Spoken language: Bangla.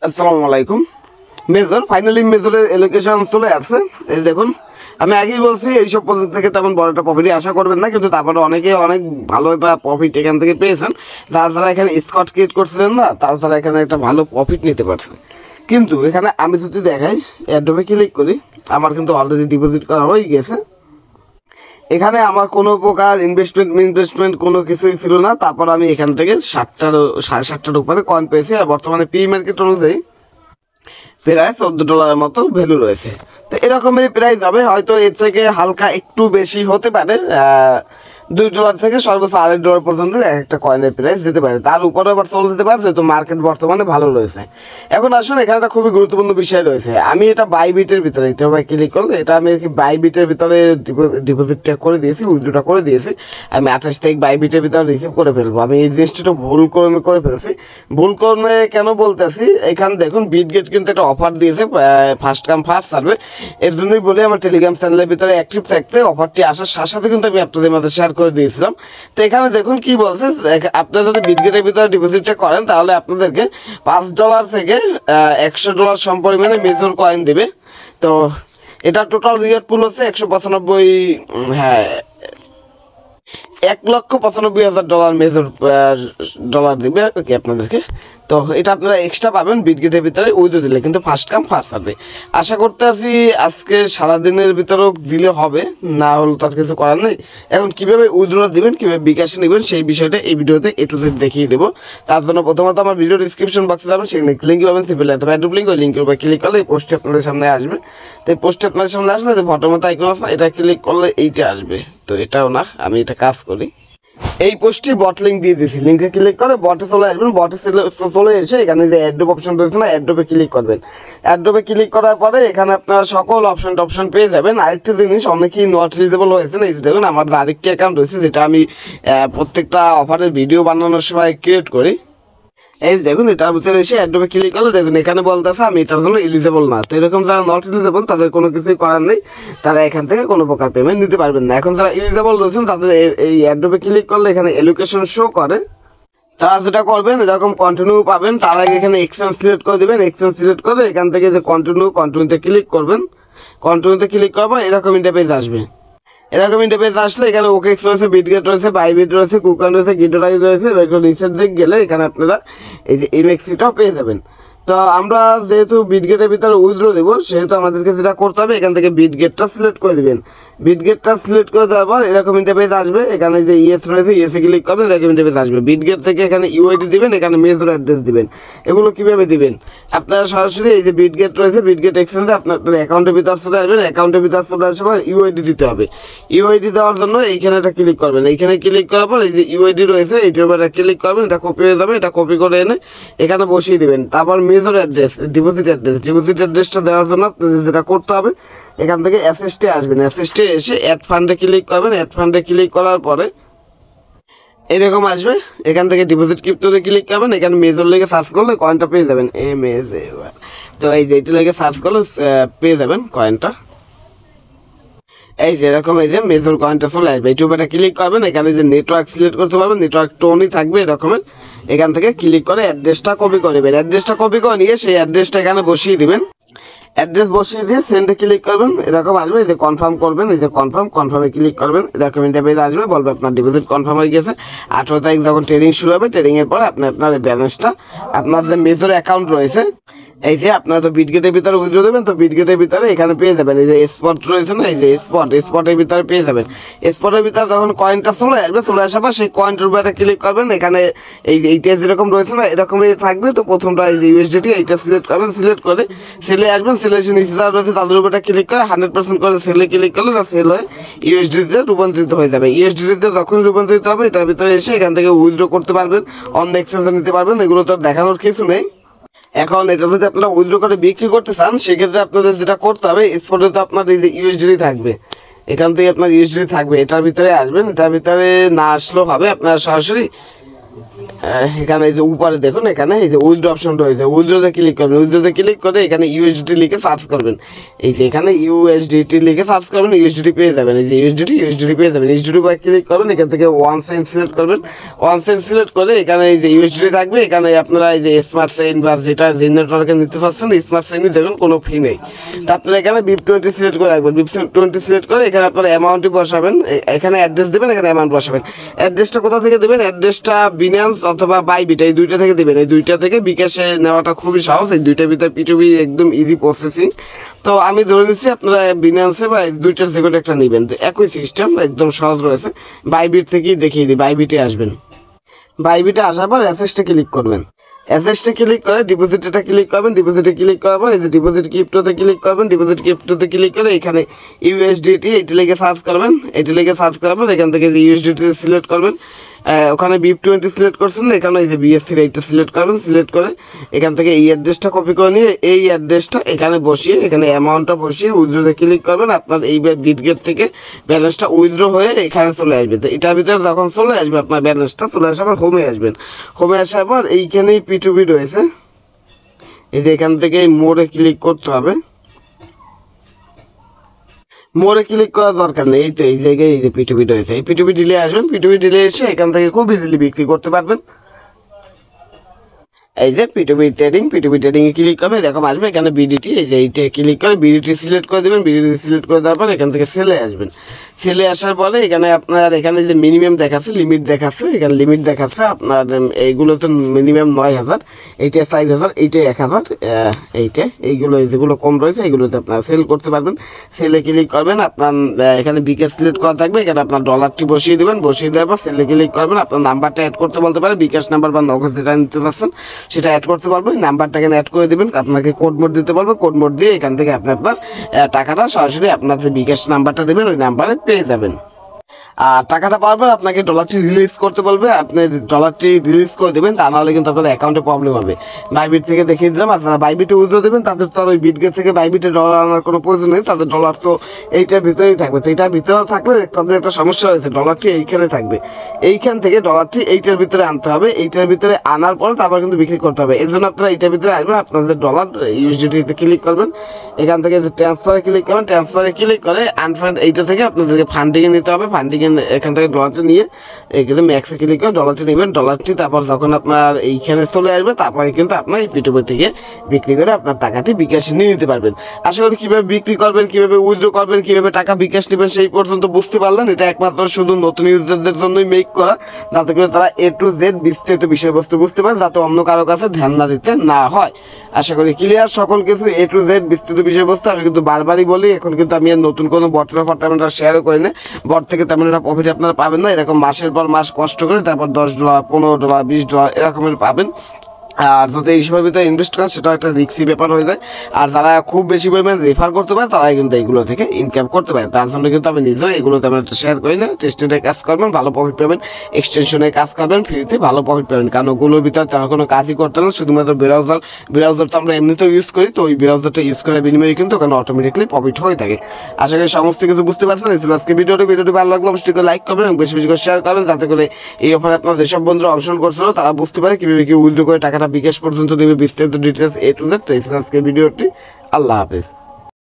আসসালামু আলাইকুম। মেজর ফাইনালি মেজরের এলোকেশন চলে আসছে। এই দেখুন, আমি আগেই বলছি এইসব প্রজেক্ট থেকে তেমন বড় একটা প্রফিটই আশা করবেন না, কিন্তু তারপরে অনেকে অনেক ভালো একটা প্রফিট এখান থেকে পেয়েছেন। যারা এখানে স্কট ক্রিয়েট করছিলেন না, তারা এখানে একটা ভালো প্রফিট নিতে পারছে। কিন্তু এখানে আমি যদি দেখাই, অ্যাডোবে ক্লিক করি, আমার কিন্তু অলরেডি ডিপোজিট করা হয়ে গেছে। এখানে আমার কোনো প্রকার ইনভেস্টমেন্ট কোনো কিছুই ছিল না। তারপর আমি এখান থেকে 7টার উপরে কয়েন পেয়েছি। আর বর্তমানে পি মার্কেট অনুযায়ী প্রায় $14 মতো ভ্যালু রয়েছে। তো এরকমই প্রাইস হবে, হয়তো এর থেকে হালকা একটু বেশি হতে পারে। $2 থেকে সর্বোচ্চ $2.5 পর্যন্ত একটা কয়েনের প্রাইস যেতে পারে, তার উপরে আবার চলে যেতে পারে, যেহেতু মার্কেট বর্তমানে ভালো রয়েছে। এখন আসুন, এখানে একটা খুবই গুরুত্বপূর্ণ বিষয় রয়েছে। আমি এটা বাইবিটের ভিতরে, এটা ভাই ক্লিক করলে এটা আমি বাইবিটের ভিতরে ডিপোজিটটা করে দিয়েছি, উইথড্রটা করে দিয়েছি। আমি 28 তারিখ বাইবিটের ভিতরে রিসিভ করে ফেলবো। আমি এই জিনিসটা একটু ভুল করে ফেলছি। ভুল করে কেন বলতেছি, এখানে দেখুন বিটগেট কিন্তু একটা অফার দিয়েছে, ফার্স্ট কাম ফার্স্ট সার্ভে। এর জন্যই বলি আমার টেলিগ্রাম চ্যানেলের ভিতরে অ্যাক্টিভ থাকতে, অফারটি আসার সাথে সাথে কিন্তু আমি আপনাদের মধ্যে শেয়ার করে দিয়েছিলাম। তো এখানে দেখুন কি বলছে, আপনারা যদি বিটগেটের ভিতরে ডিপোজিটটা করেন তাহলে আপনাদেরকে $5 থেকে $100 সমপরিমাণে মেজর কয়েন দেবে। তো এটা টোটাল রিওয়ার্ড পুল হচ্ছে 195, হ্যাঁ, $1,95,000 মেজর ডলার দিবে আর কি আপনাদেরকে। তো এটা আপনারা এক্সট্রা পাবেন বিটগেটের ভিতরে উইথড্র দিলে, কিন্তু ফার্স্ট কাম ফার্স্ট সার্ভে। আশা করতে আছি আজকে সারাদিনের ভিতরেও দিলে হবে, না হলে তার কিছু করার নেই। এখন কীভাবে উইথড্র দিবেন, কীভাবে বিকাশে নেবেন, সেই বিষয়টা এই ভিডিওতে A to Z দেখিয়ে দেবো। তার জন্য প্রথমত আমার ভিডিও ডিসক্রিপশন বক্সে যাবেন, সেখানে লিঙ্ক পাবেন, সিম্পল অথবা অ্যাড্রপ লিঙ্ক, ওই লিঙ্কের উপর ক্লিক করলে এই পোস্টটি আপনাদের সামনে আসবে। তো এই পোস্টটি আপনাদের সামনে আসলে যে ফটোর মতো আইকন আছে, এটা ক্লিক করলে এইটা আসবে। তো এটাও না, আমি এটা কাজ করি। এই পোস্টটি বট লিঙ্ক দিয়ে দিয়েছি, লিঙ্কে ক্লিক করে বটে চলে আসবেন। বটে চলে এসে এখানে যে অ্যাড্রপ অপশন রয়েছে না, অ্যাড্রপে ক্লিক করবেন। অ্যাড্রপে ক্লিক করার পরে এখানে আপনারা সকল অপশন পেয়ে যাবেন। আরেকটি জিনিস, অনেকেই নট এলিজিবল হয়েছে না, এই দেখুন আমার আরেকটি অ্যাকাউন্ট রয়েছে, যেটা আমি প্রত্যেকটা অফারের ভিডিও বানানোর সময় ক্রিয়েট করি। এই দেখুন, এটার ভিতরে এসে অ্যাড্রপে ক্লিক করলে দেখুন এখানে বলতেছে আমি এটার জন্য এলিজেবল না। তো এরকম যারা নট এলিজেবল তাদের কোনো কিছুই করার নেই, তারা এখান থেকে কোনো প্রকার পেমেন্ট নিতে পারবেন না। এখন যারা এলিজেবল রয়েছেন তাদের এই অ্যাড্রপে ক্লিক করলে এখানে এলোকেশন শো করে। তারা যেটা করবেন, এরকম কন্টিনিউ পাবেন, তার আগে এখানে এক্সচেঞ্জ সিলেক্ট করে দেবেন। এক্সচেঞ্জ সিলেক্ট করে এখান থেকে যে কন্টিনিউতে ক্লিক করবেন। কন্টিনিউতে ক্লিক করবেন, এরকম ইন্টারফেস আসবে। এরকম ইন্টারফেস আসলে এখানে ওকেক্স রয়েছে, বিটগেট রয়েছে, বাইবিট রয়েছে, কুকান রয়েছে, গিটোরাই রয়েছে। একটু নিচের দিক গেলে এখানে আপনারা এই যে এমএক্সিটাও পেয়ে যাবেন। তো আমরা যেহেতু বিটগেটের ভিতরে উইথড্র দেবো, সেহেতু আমাদেরকে যেটা করতে হবে, এখান থেকে বিটগেটটা সিলেক্ট করে দেবেন। বিটগেটটা সিলেক্ট করে দেওয়ার পর এরকম ইন্টারফেস আসবে। এখানে যে ইয়েস রয়েছে, ইয়েসে ক্লিক করবেন, এরকম ইন্টারফেস আসবে। বিটগেট থেকে এখানে ইউআইডি দিবেন, এখানে মেজর অ্যাড্রেস দিবেন। এগুলো কীভাবে দিবেন, আপনারা সরাসরি এই যে বিটগেট রয়েছে, বিটগেট এক্সচেঞ্জে আপনার অ্যাকাউন্টের ভিতর চলে আসবেন। অ্যাকাউন্টের ভিতর চলে আসার পর ইউআইডি দিতে হবে। ইউআইডি দেওয়ার জন্য এইখানে একটা ক্লিক করবেন। এইখানে ক্লিক করার পর এই যে ইউআইডি রয়েছে, এইটার উপর ক্লিক করবেন। এটা কপি হয়ে যাবে, এটা কপি করে এনে এখানে বসিয়ে দেবেন। তারপর মেজর অ্যাড্রেস, ডিপোজিট অ্যাড্রেসটা দেওয়ার জন্য যেটা করতে হবে, এখান থেকে অ্যাসেস্টে আসবেন। অ্যাসেস্টে এসে অ্যাড ফান্ডে ক্লিক করবেন। অ্যাড ফান্ডে ক্লিক করার পরে এরকম আসবে। এখান থেকে ডিপোজিট ক্রিপ্টোতে ক্লিক করবেন। এখানে মেজর লেগে সার্চ করলে কয়েনটা পেয়ে যাবেন, MAJOR। তো এই যে এটা লেগে সার্চ করলে পেয়ে যাবেন কয়েনটা। এই যে এরকম এই যে মেজর কয়েনটা চলে আসবে। এই টুপেটা ক্লিক করবেন, এখানে যে নেটওয়ার্ক সিলেক্ট করতে পারবেন, নেটওয়ার্ক টোনই থাকবে এরকমের। এখান থেকে ক্লিক করে অ্যাড্রেসটা কপি করবেন। অ্যাড্রেসটা কপি করে নিয়ে সেই অ্যাড্রেসটা এখানে বসিয়ে দিবেন। অ্যাড্রেস বসিয়ে দিয়ে সেন্ডে ক্লিক করবেন, এরকম আসবে। এই যে কনফার্ম করবেন, এই যে কনফার্মে ক্লিক করবেন, এরকম ইন্টারফেস আসবে, বলবে আপনার ডিপোজিট কনফার্ম হয়ে গেছে। 18 তারিখ যখন ট্রেডিং শুরু হবে, ট্রেডিংয়ের পরে আপনার ব্যালেন্সটা, আপনার যে মেজর অ্যাকাউন্ট রয়েছে, এই যে আপনারা তো বিটগেটের ভিতরে উইথড্র দেবেন, তো বিটগেটের ভিতরে এখানে পেয়ে যাবেন। এই যে স্পট রয়েছে না, এই যে স্পটের ভিতরে পেয়ে যাবেন। স্পটের ভিতরে যখন কয়েনটা চলে আসবে, চলে আসার পর সেই কয়েনটার উপরে একটা ক্লিক করবেন। এখানে এইটা যেরকম রয়েছে না, এরকমই থাকবে। তো প্রথমটা এই যে ইউএসডিটি, এইটা সিলেক্ট করবেন। সিলেক্ট করে সেলে আসবেন। সেলে এসে নিচে যারা রয়েছে তাদের উপরে ক্লিক করে 100% করে সেলে ক্লিক করলে না, সেল হয়ে ইউএসডিতে রূপান্তরিত হয়ে যাবে। ইউএসডিতে যখনই রূপান্তরিত হবে, এটার ভিতরে এসে এখান থেকে উইথড্র করতে পারবেন, অন এক্সচেঞ্জে নিতে পারবেন। এগুলো তো দেখানোর কিছু নেই। এখন এটা যদি আপনারা উইথড্র করে বিক্রি করতে চান, সেক্ষেত্রে আপনাদের যেটা করতে হবে, স্পটে তো আপনার এই যে ইউএসডি থাকবে, এখান থেকে আপনার ইউএসডি থাকবে, এটার ভিতরে আসবেন। এটার ভিতরে না আসলেও হবে, আপনারা সরাসরি এখানে এই যে উপরে দেখুন, এখানে এই যে উইথড্র অপশনটা রয়েছে, উইথড্রোতে ক্লিক করবেন। উইথড্রোতে ক্লিক করে এখানে ইউএসডিটি লিখে সার্চ করবেন। এই যে এখানে ইউএসডিটি লিখে সার্চ করবেন, ইউএসডিটি পেয়ে যাবেন। এই যে ইউএসডিটি পেয়ে যাবেন। ইউএসডিটি উপরে ক্লিক করবেন, এখান থেকে 1 সেন্ট সিলেক্ট করবেন। 1 সেন্ট সিলেক্ট করে এখানে এই যে ইউএসডিটি থাকবে। এখানে আপনারা এই যে স্মার্ট চেইন বা যেটা যে নেটওয়ার্কে নিতে চাচ্ছেন স্মার্ট চেইনই দেখুন, কোনো ফি নেই। তো আপনারা এখানে BIP20 সিলেক্ট করে রাখবেন। BIP20 সিলেক্ট করে এখানে আপনারা অ্যামাউন্টটি বসাবেন, এখানে অ্যাড্রেস দেবেন, এখানে অ্যামাউন্ট বসাবেন। অ্যাড্রেসটা কোথা থেকে দেবেন? অ্যাড্রেসটা বিনান্স অথবা বাইবিট এই দুইটা থেকে দেবেন। এই দুইটা থেকে বিকাশে নেওয়াটা খুবই সহজ। এই দুইটার ভিতরে P2P একদম ইজি প্রসেসিং। তো আমি ধরে দিচ্ছি আপনারা বিনান্সে বা দুইটার যে কোনো একটা নেবেন। তো একই সিস্টেম, একদম সহজ রয়েছে। বাইবিট থেকেই দেখিয়ে দিই, বাইবিটে আসবেন। বাইবিটে আসার পর অ্যাসেসটে ক্লিক করবেন। অ্যাসেসটে ক্লিক করে ডিপোজিটটা ক্লিক করবেন। ডিপোজিটে ক্লিক করার পর এই যে ডিপোজিট ক্রিপ্টোতে ক্লিক করবেন। ডিপোজিট ক্রিপ্টোতে ক্লিক করে এখানে ইউএসডিটি এটি লিখে সার্চ করবেন। এটি লিখে সার্চ করার পর এখান থেকে ইউএসডিটি সিলেক্ট করবেন। ওখানে BIP20 সিলেক্ট করছেন, এখানে এই যে BSC রেটটা সিলেক্ট করবেন। সিলেক্ট করে এখান থেকে এই অ্যাড্রেসটা কপি করে নিয়ে এই অ্যাড্রেসটা এখানে বসিয়ে এখানে অ্যামাউন্টটা বসিয়ে উইথড্রোতে ক্লিক করবেন। আপনার এই বিটগেট থেকে ব্যালেন্সটা উইথড্রো হয়ে এখানে চলে আসবে। তো এটার ভিতরে যখন চলে আসবে আপনার ব্যালেন্সটা চলে আসার পর হোমে আসবেন। হোমে আসার পর এইখানেই P2P রয়েছে, এই যে এখান থেকে মোড়ে ক্লিক করতে হবে। মোড়ে ক্লিক করার দরকার নেই, এই তো এই জায়গায় এই যে P2P রয়েছে, এই P2P ডিলে আসবেন। P2P ডিলে এসে এখান থেকে খুব ইজিলি বিক্রি করতে পারবেন। এই যে P2P ট্রেডিংয়ে ক্লিক করবেন, এরকম আসবে। এখানে বিডিটি এই যে এইটা ক্লিক করে বিডিটি সিলেক্ট করে দেবেন। বিডিটি সিলেক্ট করে দেওয়ার পর এখান থেকে সেলে আসবেন। সেলে আসার পরে এখানে আপনার এখানে যে মিনিমাম দেখাচ্ছে, লিমিট দেখাচ্ছে, এখানে লিমিট দেখাচ্ছে আপনার এইগুলো তো মিনিমাম 9000, এইটা 4000, এইটা 1000, এইটা এইগুলো যেগুলো কম রয়েছে এইগুলোতে আপনারা সেল করতে পারবেন। সেলে ক্লিক করবেন, আপনার এখানে বিকাশ সিলেক্ট করা থাকবে। এখানে আপনার ডলারটি বসিয়ে দেবেন। বসিয়ে দেওয়ার পর সেলে ক্লিক করবেন। আপনার নাম্বারটা অ্যাড করতে বলতে পারে, বিকাশ নাম্বার বা নগদ যেটা নিতে চাচ্ছেন সেটা অ্যাড করতে পারবো। এই নাম্বারটা এখানে অ্যাড করে দেবেন। আপনাকে কোড মোড দিতে পারবে, কোড মোড দিয়ে এখান থেকে আপনি আপনার টাকাটা সরাসরি আপনার যে বিকাশ নাম্বারটা দেবেন ওই নাম্বারে পেয়ে যাবেন। আর টাকাটা পাওয়ার পর আপনাকে ডলারটি রিলিজ করতে বলবে, আপনি ডলারটি রিলিজ করে দেবেন, তা নাহলে কিন্তু আপনার অ্যাকাউন্টে প্রবলেম হবে। বাইবিট থেকে দেখিয়ে দিলাম, আপনারা বাইবিটে উইথড্র দেবেন, তাদের তো আর ওই বিটগেট থেকে বাইবিটে ডলার আনার কোনো প্রয়োজন নেই, তাদের ডলার তো এইটার ভিতরেই থাকবে। তো এইটার ভিতরে থাকলে তাদের একটা সমস্যা হয়েছে, ডলারটি এইখানে থাকবে, এইখান থেকে ডলারটি এইটার ভিতরে আনতে হবে। এইটার ভিতরে আনার পরে তারপর কিন্তু বিক্রি করতে হবে। এর জন্য আপনারা এইটার ভিতরে আসবেন, আপনাদের ডলার ইউএসডিটিতে ক্লিক করবেন। এখান থেকে ট্রান্সফারে ক্লিক করবেন। ট্রান্সফারে ক্লিক করে আনফান্ড এইটা থেকে আপনাদেরকে ফান্ডিংয়ে নিতে হবে। ফান্ডিংয়ে এখান থেকে ডলারটি নিয়ে এখানে ম্যাক্সে ক্লিক করে ডলারটি নেবেন। ডলারটি তারপর যখন আপনার এইখানে চলে আসবে তারপরে কিন্তু আপনার এই P2P থেকে বিক্রি করে আপনার টাকাটি বিকাশে নিয়ে নিতে পারবেন। আশা করি কীভাবে বিক্রি করবেন, কীভাবে উইথড্র করবেন, কীভাবে টাকা বিকাশ নেবেন সেই পর্যন্ত বুঝতে পারলেন। এটা একমাত্র শুধু নতুন ইউজারদের জন্যই মেক করা, যাতে করে তারা A to Z বিস্তারিত বিষয়বস্তু বুঝতে পারে, যাতে অন্য কারো কাছে ধ্যান না দিতে না হয়। আশা করি ক্লিয়ার সকল কিছু A to Z বিস্তৃত বিষয়বস্তু। আমি কিন্তু বারবারই বলি, এখন কিন্তু আমি আর নতুন কোনো বটের অফার তেমন শেয়ারও করি না। বট থেকে তেমন একটা প্রফিট আপনারা পাবেন না। এরকম মাসের পর মাস কষ্ট করে তারপর $10, $15, $20 এরকমের পাবেন। আর যাতে এই সময়ের ভিতরে ইনভেস্ট করেন সেটা একটা রিস্কি ব্যাপার হয়ে যায়। আর যারা খুব বেশি পরিমাণে রেফার করতে পারে তারাই কিন্তু এইগুলো থেকে ইনকাম করতে পারে। তার জন্য কিন্তু আমি নিজেও এগুলো তেমন একটা শেয়ার করি না। টেস্টিংয়ে কাজ করবেন, ভালো প্রফিট পাবেন। এক্সটেনশনে কাজ করবেন, ফ্রিতে ভালো প্রফিট পাবেন। কারণ ওগুলোর ভিতরে তেমন কোনো কাজই করতে না, শুধুমাত্র ব্রাউজার তো আমরা এমনিতেও ইউজ করি। তো ওই ব্রাউজারটা ইউজ করার বিনিময়ে কিন্তু ওখানে অটোমেটিকলি প্রফিট হয়ে থাকে। আশা করি সমস্ত কিছু বুঝতে পারছেন। এই ছিল আজকে ভিডিওটি ভালো লাগলে অবশ্যই করে লাইক করবেন এবং বেশি বেশি করে শেয়ার করবেন, যাতে করে এই অফারে আপনার যেসব বন্ধুরা অংশগ্রহণ করছিল তারা বুঝতে পারে কীভাবে কি উইথড্র করে টাকাটা বিকাশ পর্যন্ত বিস্তারিত ডিটেলস A to Z। তো এই ছিল আজকে ভিডিওটি। আল্লাহ হাফেজ।